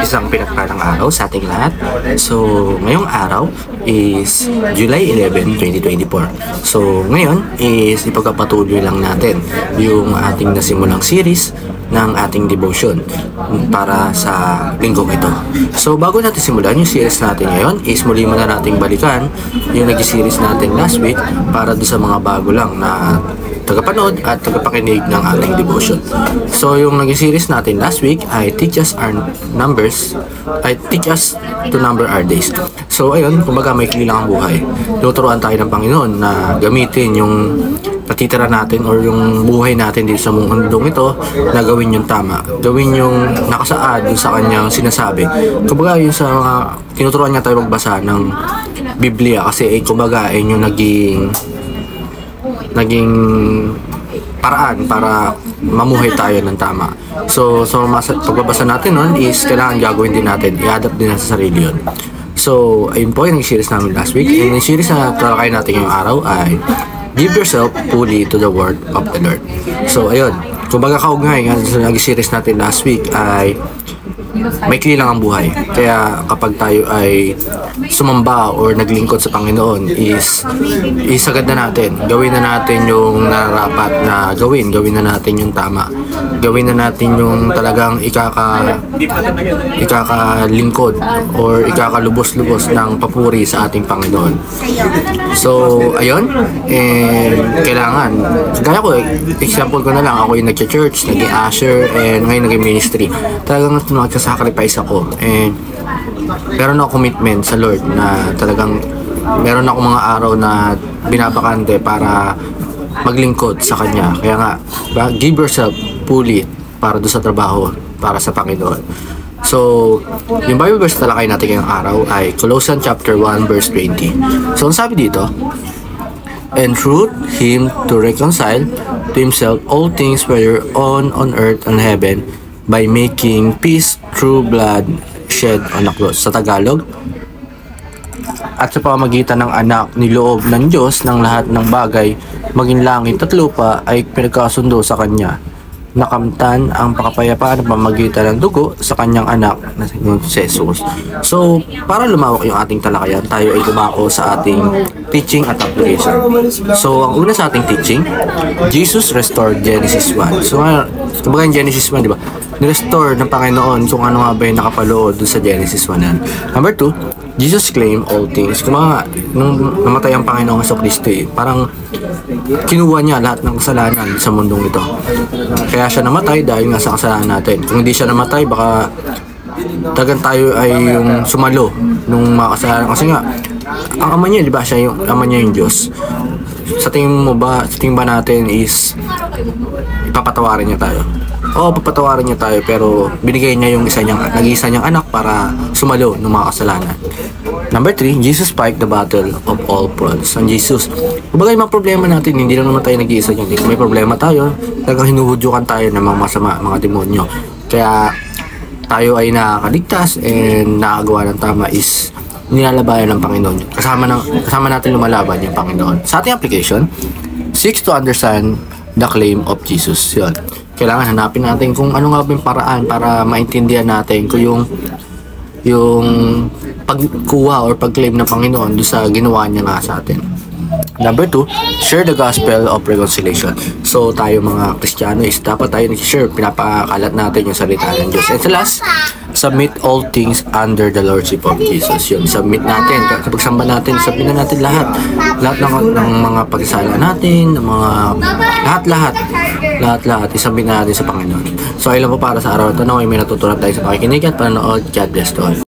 Isang pinagpalang araw sa ating lahat. So, ngayong araw is July 11, 2024. So, ngayon is ipagpapatuloy lang natin yung ating nasimulang series ng ating devotion para sa linggong ito. So, bago natin simulan yung series natin ngayon is muli muna nating balikan yung nag-series natin last week para doon sa mga bago lang na tagapanood at tagapakinig ng ating devotion. So, yung nag-series natin last week ay teach us to number our days. So, ayun, kumbaga may kilang ang buhay. Tuturuan tayo ng Panginoon na gamitin yung natitira natin or yung buhay natin dito sa mundong ito na gawin yung tama. Gawin yung nakasaad yung sa kanyang sinasabi. Kumbaga, yung sa mga tinuturuan niya tayo magbasa ng Biblia kasi kumbaga, yung naging paraan para mamuhay tayo ng tama. So pagbabasa natin nun is kailangan gagawin din natin, i-adapt din natin sa sarili yun. So, ayun po yung series namin last week. And yung series na talakay natin ngayong araw ay Give Yourself Fully to the Word of the Lord. So, ayun. Kumbaga kaugnay nga sa nag-series natin last week ay maikli lang ang buhay. Kaya kapag tayo ay sumamba or naglingkod sa Panginoon is isagad na natin. Gawin na natin yung nararapat na gawin. Gawin na natin yung tama. Gawin na natin yung talagang ikakalingkod or ikakalubos-lubos ng papuri sa ating Panginoon. So, ayun. And kailangan. Gaya ko, example ko na lang. Ako yung nag-church, nag-usher, and ngayon nag-ministry. Talagang sacrifice ako and meron ako commitment sa Lord na talagang meron ako mga araw na binabakante para maglingkod sa Kanya. Kaya nga, give yourself fully para doon sa trabaho, para sa Panginoon. So, yung Bible verse na talakay natin ngayong araw ay Colossians chapter 1 verse 20. So, ang sabi dito, and through Him to reconcile to Himself all things whether on earth and heaven, by making peace through blood shed on the cross. Sa Tagalog, at sa pamamagitan ng anak ni loob ng Diyos ng lahat ng bagay, maging langit at lupa ay pinagkasundo sa Kanya. Nakamtan ang pakapayapaan ng pamamagitan ng dugo sa Kanyang anak na si Jesus. So, para lumawak yung ating talakayan, tayo ay dumako sa ating teaching at application. So, ang una sa ating teaching, Jesus restored Genesis 1. So, kumbaga yung Genesis 1, di ba? Ni-restore ng Panginoon kung ano nga ba yung nakapaloob doon sa Genesis 1 yan. Number 2, Jesus claimed all things. Kung mga, nung namatay ang Panginoon sa Kristo parang kinuha niya lahat ng kasalanan sa mundong ito. Kaya siya namatay dahil nga sa kasalanan natin. Kung hindi siya namatay, baka talagang tayo ay yung sumalo nung mga kasalanan. Kasi nga, ang ama niya, di ba, siya yung ama niya yung Diyos. Sa tingin ba natin is ipapatawarin niya tayo? Oo, papatawarin niya tayo, pero binigay niya yung nag-iisa niyang anak para sumalo ng mga kasalanan. Number 3, Jesus fight the battle of all fronts. Ang Jesus, kumbaga yung mga problema natin, hindi lang naman tayo nag-iisa niyan. Kung may problema tayo, talagang hinuhudyukan tayo ng mga masama, mga demonyo. Kaya tayo ay nakakaligtas and nakagawa ng tama is nilalabayan ng Panginoon. Kasama natin lumalaban yung Panginoon. Sa ating application, 6 to understand the claim of Jesus. Yun. Kailangan hanapin natin kung ano nga ba yung paraan para maintindihan natin kung yung pagkuha or pag-claim ng Panginoon doon sa ginawa niya nga sa atin. Number 2, share the gospel of reconciliation. So, tayo mga Kristiyano is dapat tayo nag-share, pinapakalat natin yung salita ng Diyos. And sa last, submit all things under the Lordship of Jesus. Yun, submit natin. Kapag samba natin, submit na natin lahat ng mga pagsasala natin, ng mga lahat, isubmit na natin sa Panginoon. So, ayun lang po para sa araw. Tanong ay may natutunan tayo sa pakikinig at panonood. God bless to all.